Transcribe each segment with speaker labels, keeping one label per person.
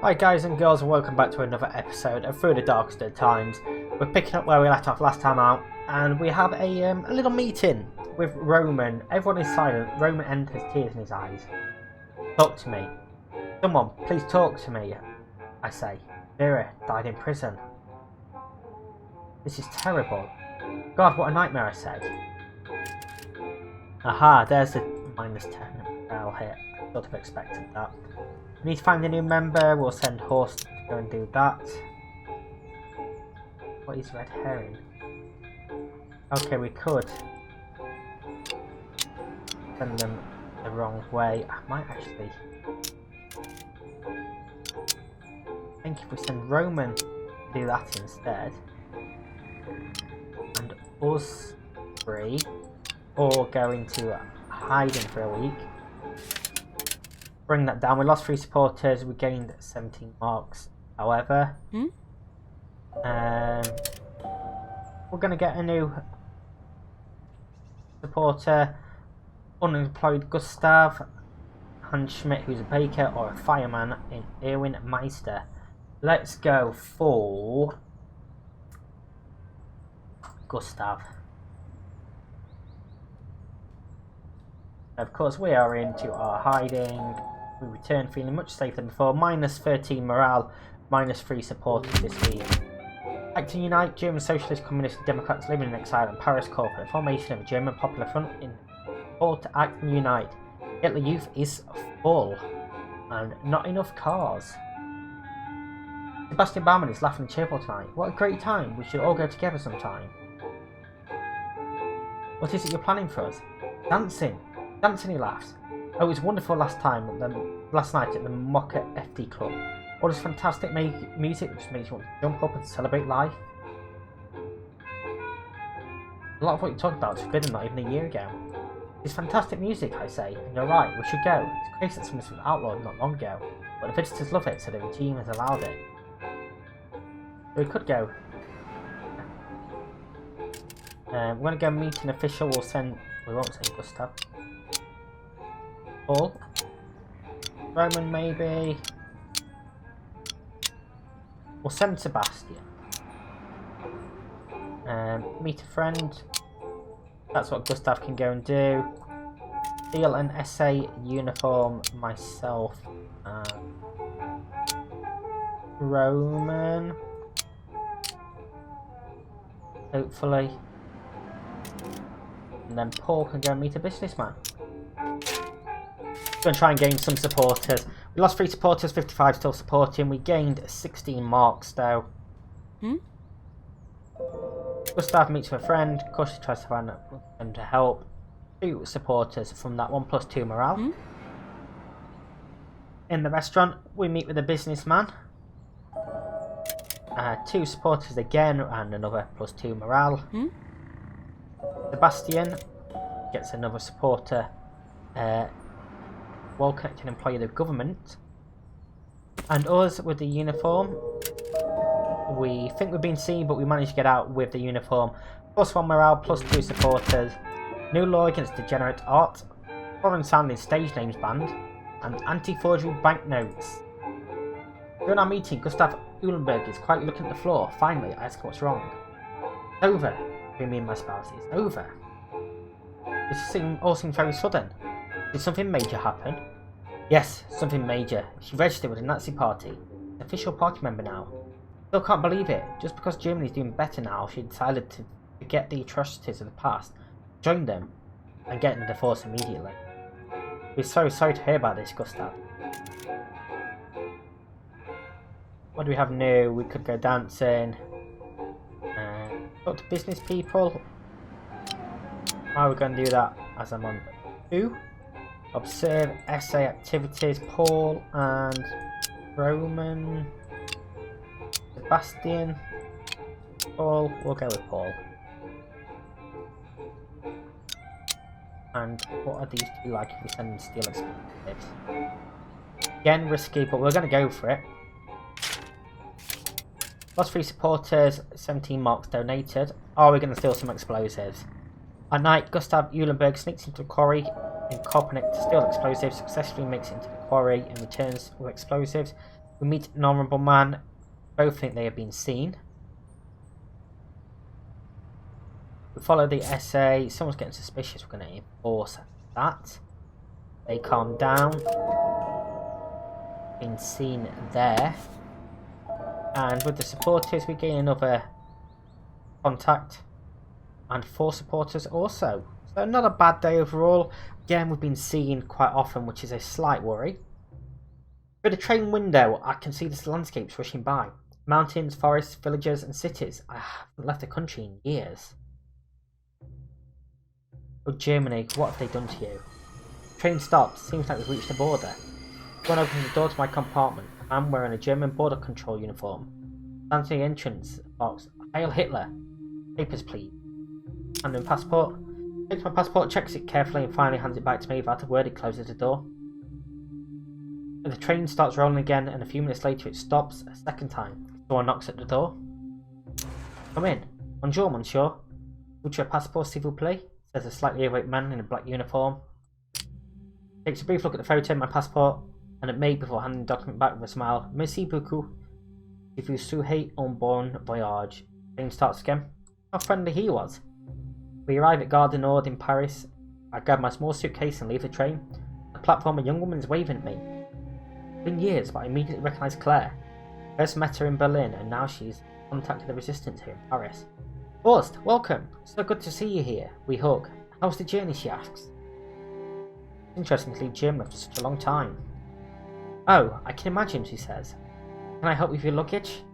Speaker 1: Hi guys and girls, and welcome back to another episode of Through the Darkest of Times. We're picking up where we left off last time out, and we have a little meeting with Roman. Everyone is silent. Roman enters, tears in his eyes. Talk to me. Someone, please talk to me, I say. Vera died in prison. This is terrible. God, what a nightmare, I say. Aha, there's the -10 bell here. I sort of expected that. We need to find a new member. We'll send Horst to go and do that. What is red herring? Okay, we could send them the wrong way. I might actually think if we send Roman to do that instead, and us three all go into hiding for a week. Bring that down. We lost 3 supporters. We gained 17 marks. However, we're going to get a new supporter. Unemployed Gustav, Hans Schmidt, who's a baker, or a fireman in Erwin Meister. Let's go for Gustav. Of course, we are into our hiding. We return feeling much safer than before. -13 morale, -3 supporters this week. Act to unite German Socialist, Communist, and Democrats living in exile in Paris call for the formation of a German Popular Front in support to act and unite. Hitler Youth is full, and not enough cars. Sebastian Baumann is laughing and cheerful tonight. What a great time! We should all go together sometime. What is it you're planning for us? Dancing! Dancing, he laughs. Oh, it was wonderful last night at the Mocha FD Club. All this fantastic music which makes you want to jump up and celebrate life. A lot of what you talk about was forbidden not even a year ago. It's fantastic music, I say, and you're right, we should go. It's crazy that something was outlawed not long ago, but the visitors love it, so the regime has allowed it. So we could go. We're going to go meet an official. We won't send Gustav. Paul. Roman, maybe. We'll send Sebastian. Meet a friend. That's what Gustav can go and do. Steal an SA uniform myself. Roman. Hopefully. And then Paul can go and meet a businessman. Going to try and gain some supporters. We lost 3 supporters, 55 still supporting. We gained 16 marks though. Gustav meets with a friend. Of course, he tries to find them to help. 2 supporters from that 1 + 2 morale. In the restaurant, we meet with a businessman. 2 supporters again, and another +2 morale. Sebastian gets another supporter. Well-connected employee of the government. And us with the uniform. We think we've been seen, but we managed to get out with the uniform. +1 morale, +2 supporters. New law against degenerate art. Foreign sounding stage names banned. And anti-forgery banknotes. During our meeting, Gustav Uhlenberg is quietly looking at the floor. Finally, I ask what's wrong. It's over. Me and my spouse. It's over. This all seems very sudden. Did something major happen? Yes, something major. She registered with the Nazi party. An official party member now. Still can't believe it. Just because Germany's doing better now, she decided to forget the atrocities of the past, join them, and get a divorce immediately. We're so sorry to hear about this, Gustav. What do we have new? We could go dancing. Talk to business people. How are we going to do that as I'm on 2? Observe SA activities. Paul and Roman. Sebastian. Paul. We'll go with Paul. And what are these 2 like if we send them steel explosives? Again, risky, but we're going to go for it. Lost 3 supporters, 17 marks donated. Are we going to steal some explosives? At night, Gustav Uhlenberg sneaks into the quarry in Kopernik to steal explosives, successfully makes it into the quarry and returns with explosives. We meet an honourable man. Both think they have been seen. We follow the SA. Someone's getting suspicious. We're going to enforce that. They calm down. Been seen there. And with the supporters, we gain another contact. And 4 supporters also. So not a bad day overall. Again, we've been seen quite often, which is a slight worry. Through the train window, I can see the landscapes rushing by. Mountains, forests, villages and cities. I haven't left the country in years. Oh, Germany, what have they done to you? Train stops. Seems like we've reached the border. One opens the door to my compartment. A man wearing a German border control uniform. Stands at the entrance box. Hail Hitler. Papers, please. Hand him passport. Takes my passport, checks it carefully and finally hands it back to me. Without a word, he closes the door. The train starts rolling again and a few minutes later it stops a second time. Someone knocks at the door. Come in. Bonjour, monsieur. Votre passeport, s'il vous plaît? Says a slightly overweight man in a black uniform. Takes a brief look at the photo, my passport, and at me before handing the document back with a smile. Merci beaucoup. Si vous souhaitez un bon voyage. Train starts again. How friendly he was. We arrive at Gare du Nord in Paris. I grab my small suitcase and leave the train. On the platform, a young woman is waving at me. It's been years, but I immediately recognise Claire. First met her in Berlin, and now she's contacted the resistance here in Paris. Horst, welcome. So good to see you here. We hug. How's the journey, she asks. Interesting to leave Germany for such a long time. Oh, I can imagine, she says. Can I help with your luggage?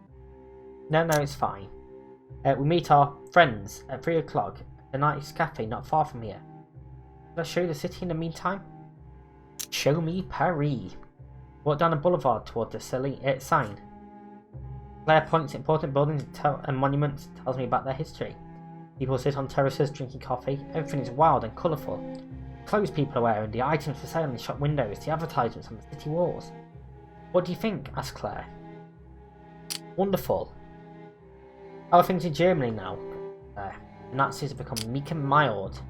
Speaker 1: No, it's fine. We meet our friends at 3 o'clock at a nice cafe not far from here. Shall I show you the city in the meantime? Show me Paris. Walk down a boulevard toward the sign. Claire points at important buildings and monuments, tells me about their history. People sit on terraces drinking coffee. Everything is wild and colourful. The clothes people are wearing, the items for sale in the shop windows, the advertisements on the city walls. What do you think? Asks Claire. Wonderful. How are things in Germany now? The Nazis have become meek and mild.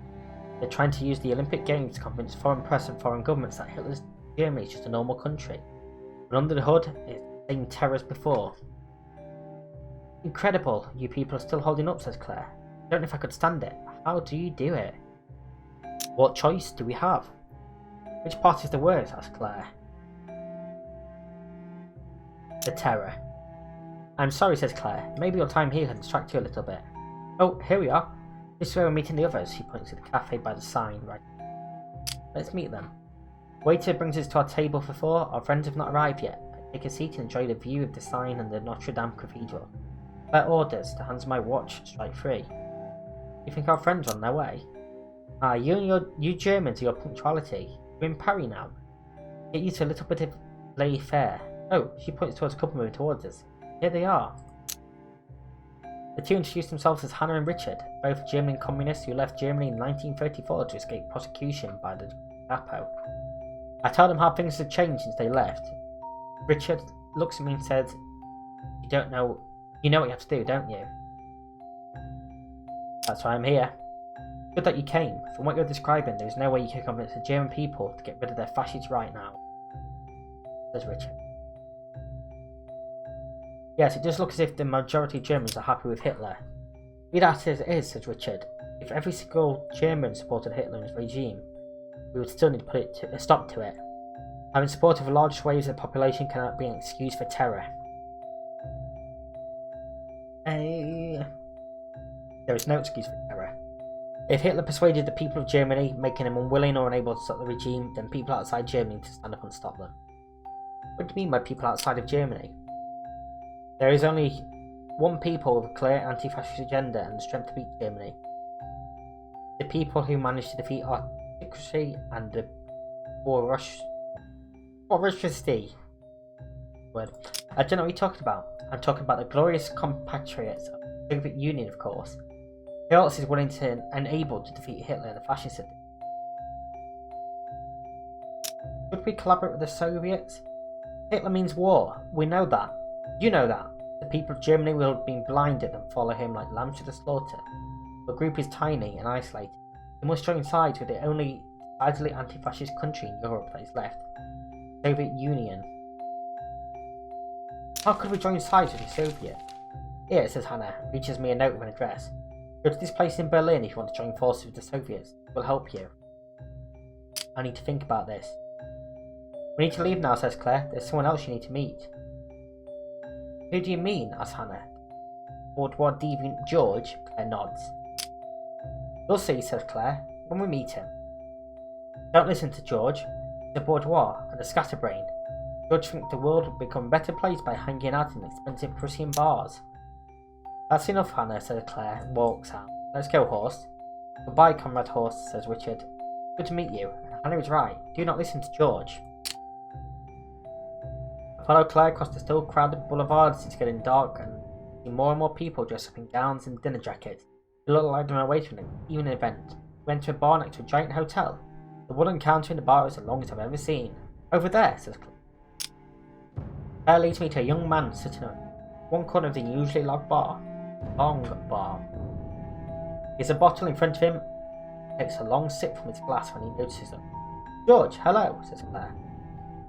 Speaker 1: They're trying to use the Olympic Games to convince foreign press and foreign governments that Hitler's Germany is just a normal country. But under the hood, it's the same terror as before. Incredible, you people are still holding up, says Claire. I don't know if I could stand it. How do you do it? What choice do we have? Which part is the worst? Asks Claire. The terror. I'm sorry, says Claire. Maybe your time here can distract you a little bit. Oh, here we are. This is where we're meeting the others. She points to the cafe by the sign, right? Let's meet them. Waiter brings us to our table for 4. Our friends have not arrived yet. I take a seat and enjoy the view of the sign and the Notre Dame Cathedral. Claire orders. The hands of my watch strike 3. You think our friends are on their way? You Germans, your punctuality. We're in Paris now. Get used to a little bit of laissez-faire. Oh, she points towards a couple moving towards us. Here they are. The two introduced themselves as Hannah and Richard, both German communists who left Germany in 1934 to escape prosecution by the Gestapo. I tell them how things had changed since they left. Richard looks at me and says, You know what you have to do, don't you? That's why I'm here. Good that you came. From what you're describing, there is no way you can convince the German people to get rid of their fascists right now, says Richard. Yes, it does look as if the majority of Germans are happy with Hitler. Be that as it is, says Richard. If every single German supported Hitler's regime, we would still need to put a stop to it. Having support of large swathes of the population cannot be an excuse for terror. There is no excuse for terror. If Hitler persuaded the people of Germany, making them unwilling or unable to stop the regime, then people outside Germany to stand up and stop them. What do you mean by people outside of Germany? There is only one people with a clear anti-fascist agenda and the strength to beat Germany. The people who managed to defeat autocracy and the monstrosity. Word. I don't know what you're talking about. I'm talking about the glorious compatriots of the Soviet Union, of course. Who else is willing to and able to defeat Hitler and the fascists? Should we collaborate with the Soviets? Hitler means war. We know that. You know that. The people of Germany will have been blinded and follow him like lambs to the slaughter. The group is tiny and isolated. They must join sides with the only decidedly anti-fascist country in Europe that is left, the Soviet Union. How could we join sides with the Soviets? Here, says Hannah, reaches me a note with an address. Go to this place in Berlin if you want to join forces with the Soviets. We'll help you. I need to think about this. We need to leave now, says Claire. There's someone else you need to meet. Who do you mean? asks Hannah. Bourgeois deviant George? Claire nods. You'll see, says Claire, when we meet him. Don't listen to George. He's a bourgeois and a scatterbrain. George thinks the world will become a better place by hanging out in expensive Prussian bars. That's enough, Hannah, says Claire, and walks out. Let's go, horse. Goodbye, comrade horse, says Richard. Good to meet you. Hannah is right. Do not listen to George. I follow Claire across the still crowded boulevards. It's getting dark and see more and more people dressed up in gowns and dinner jackets. They look like they're away from an evening event. We enter a bar next to a giant hotel. The wooden counter in the bar is the longest I've ever seen. Over there, says Claire. Claire leads me to a young man sitting on one corner of the usually long bar. He has a bottle in front of him. He takes a long sip from his glass when he notices them. George, hello, says Claire.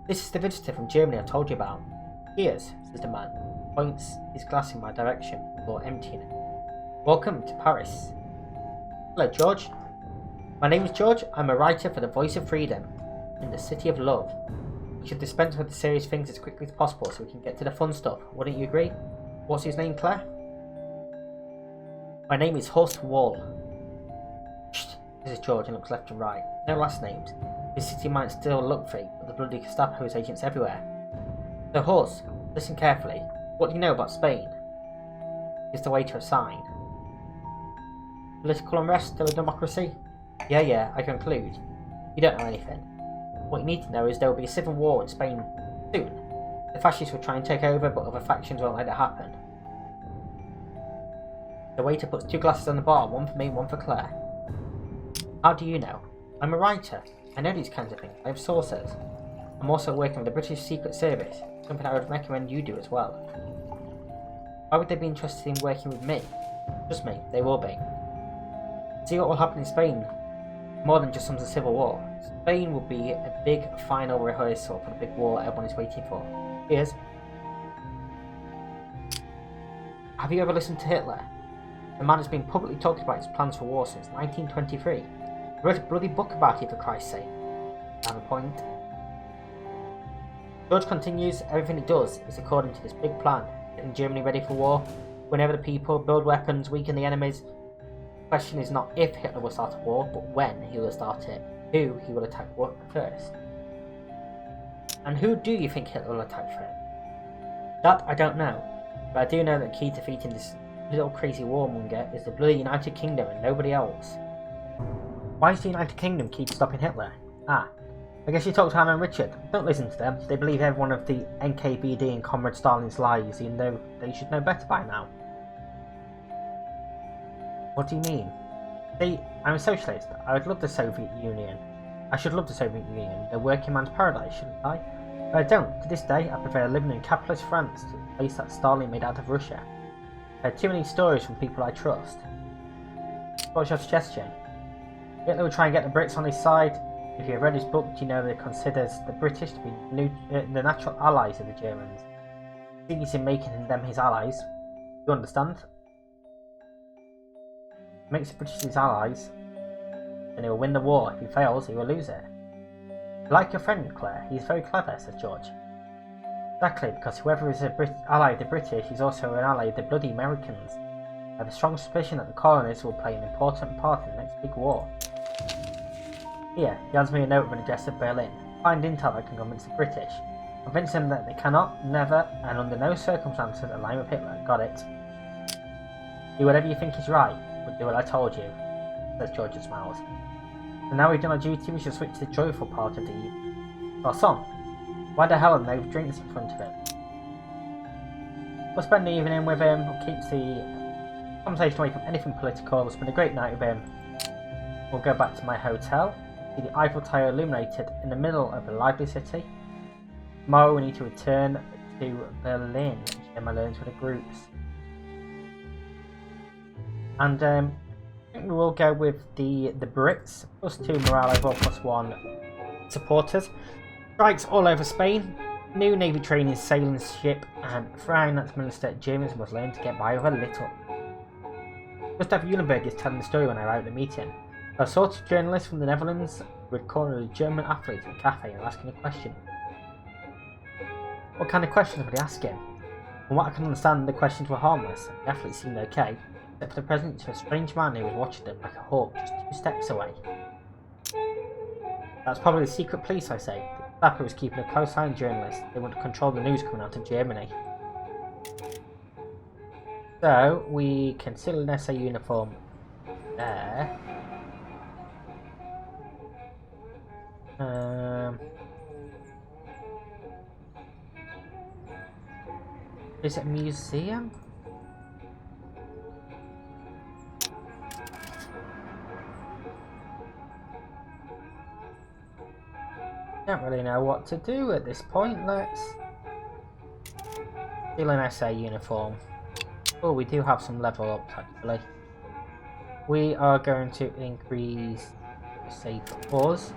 Speaker 1: This is the visitor from Germany I told you about. Cheers, says the man. Points his glass in my direction before emptying it. Welcome to Paris. Hello, George. My name is George. I'm a writer for the Voice of Freedom in the City of Love. We should dispense with the serious things as quickly as possible so we can get to the fun stuff. Wouldn't you agree? What's his name, Claire? My name is Horst Wall. Shh, says George and looks left and right. No last names. This city might still look fake, but the bloody Gestapo has agents everywhere. So, Horst, listen carefully. What do you know about Spain? Is the way to a sign. Political unrest, still a democracy? Yeah, I conclude. You don't know anything. What you need to know is there will be a civil war in Spain soon. The fascists will try and take over, but other factions won't let it happen. The waiter puts 2 glasses on the bar, one for me, one for Claire. How do you know? I'm a writer. I know these kinds of things. I have sources. I'm also working with the British Secret Service, something I would recommend you do as well. Why would they be interested in working with me? Trust me, they will be. See what will happen in Spain. More than just some civil war. Spain will be a big final rehearsal for the big war everyone is waiting for. Cheers. Have you ever listened to Hitler? The man has been publicly talking about his plans for war since 1923. He wrote a bloody book about it, for Christ's sake. I have a point. George continues, everything he does is according to this big plan, getting Germany ready for war, whenever the people, build weapons, weaken the enemies. The question is not if Hitler will start a war, but when he will start it, who he will attack first. And who do you think Hitler will attack first? That I don't know, but I do know that the key to defeating this little crazy warmonger is the bloody United Kingdom and nobody else. Why is the United Kingdom key to stopping Hitler? I guess you talk to Hannah and Richard. Don't listen to them. They believe every one of the NKVD and Comrade Stalin's lies, even though they should know better by now. What do you mean? See, I'm a socialist. I would love the Soviet Union. I should love the Soviet Union, the working man's paradise, shouldn't I? But I don't. To this day, I prefer living in capitalist France to the place that Stalin made out of Russia. I heard too many stories from people I trust. What's your suggestion? Hitler will try and get the Brits on his side. If you have read his book, you know that he considers the British to be the natural allies of the Germans. He thinks in making them his allies. You understand? If he makes the British his allies, then he will win the war. If he fails, he will lose it. You like your friend, Claire? He is very clever, says George. Exactly, because whoever is an ally of the British is also an ally of the bloody Americans. I have a strong suspicion that the colonists will play an important part in the next big war. Here, he hands me a note of an address of Berlin. Find intel that can convince the British. Convince them that they cannot, never, and under no circumstances align with Hitler. Got it. Do whatever you think is right, but do what I told you, says George and smiles. So now we've done our duty, we shall switch to the joyful part of the evening. Garçon, why the hell are there no drinks in front of him? We'll spend the evening with him, we'll keep the conversation away from anything political, we'll spend a great night with him. We'll go back to my hotel. See the Eiffel Tower illuminated in the middle of a lively city. Tomorrow we need to return to Berlin and share my learnings with the groups. And I think we will go with the Brits, +2 morale overall, +1 supporters. Strikes all over Spain. New Navy training, sailing ship, and finance minister, Germans must learn to get by with a little. Gustav Eulenberg is telling the story when I arrived at the meeting. A sort of journalist from the Netherlands would corner a German athlete in a cafe and asking a question. What kind of questions would he ask him? From what I can understand, the questions were harmless, and the athlete seemed okay, except for the presence of a strange man who was watching them like a hawk just 2 steps away. That's probably the secret police, I say. The Gestapo was keeping a close eye on journalists. They want to control the news coming out of Germany. So, we can seal an SA uniform there. Is it a museum? Don't really know what to do at this point. Let's seal an SA uniform. Oh, we do have some level ups actually. We are going to increase save for us.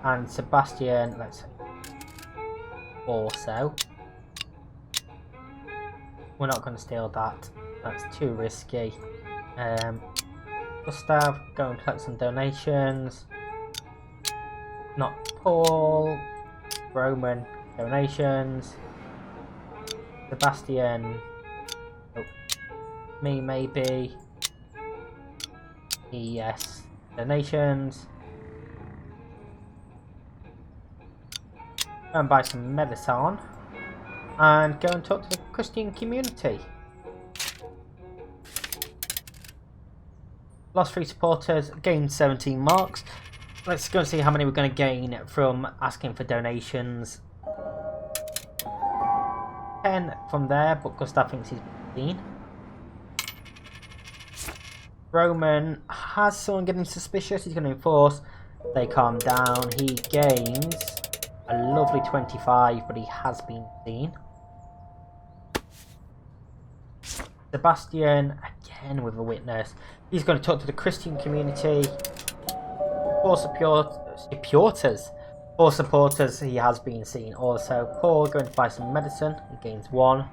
Speaker 1: And Sebastian, let's say also. We're not going to steal that. That's too risky. Gustav, go and collect some donations. Not Paul. Roman, donations. Sebastian. Oh, me maybe. Yes, donations. Go and buy some medicine. And go and talk to the Christian community. Lost 3 supporters, gained 17 marks. Let's go and see how many we're going to gain from asking for donations. 10 from there, but Gustav thinks he's 15. Roman has someone getting suspicious, he's going to enforce. They calm down, he gains a lovely 25, but he has been seen. Sebastian, again with a witness. He's going to talk to the Christian community. 4 supporters, he has been seen also. Paul going to buy some medicine, he gains 1.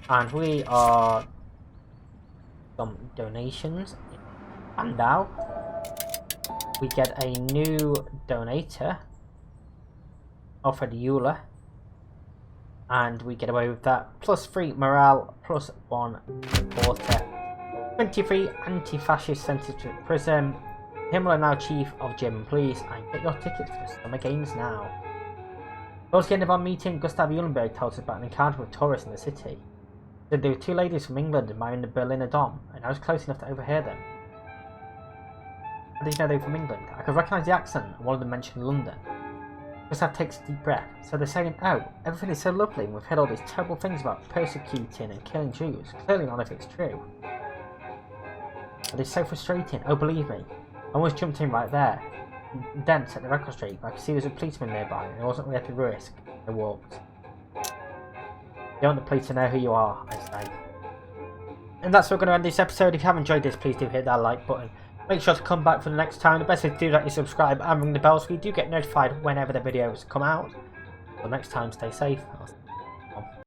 Speaker 1: And we are some donations. And now we get a new donator, Alfred Euler. And we get away with that. +3 morale, +1 supporter. 23 anti-fascist sentenced to prison. Himmler now chief of German police. And get your tickets for the summer games now. Towards the end of our meeting, Gustav Eulenberg told us about an encounter with tourists in the city. He said there were 2 ladies from England admiring the Berliner Dom, and I was close enough to overhear them. How did you know they were from England? I could recognise the accent, and one of them mentioned London. Gustav takes a deep breath. So they're saying, oh, everything is so lovely and we've heard all these terrible things about persecuting and killing Jews. Clearly none of it's true. But it's so frustrating. Oh, believe me. I almost jumped in right there. And then set the record straight, but I could see there was a policeman nearby and it wasn't worth the risk. I walked. You want the police to know who you are, I say. And that's where we're going to end this episode. If you have enjoyed this, please do hit that like button. Make sure to come back for the next time. The best way to do that is subscribe and ring the bell so you do get notified whenever the videos come out. Until next time, stay safe.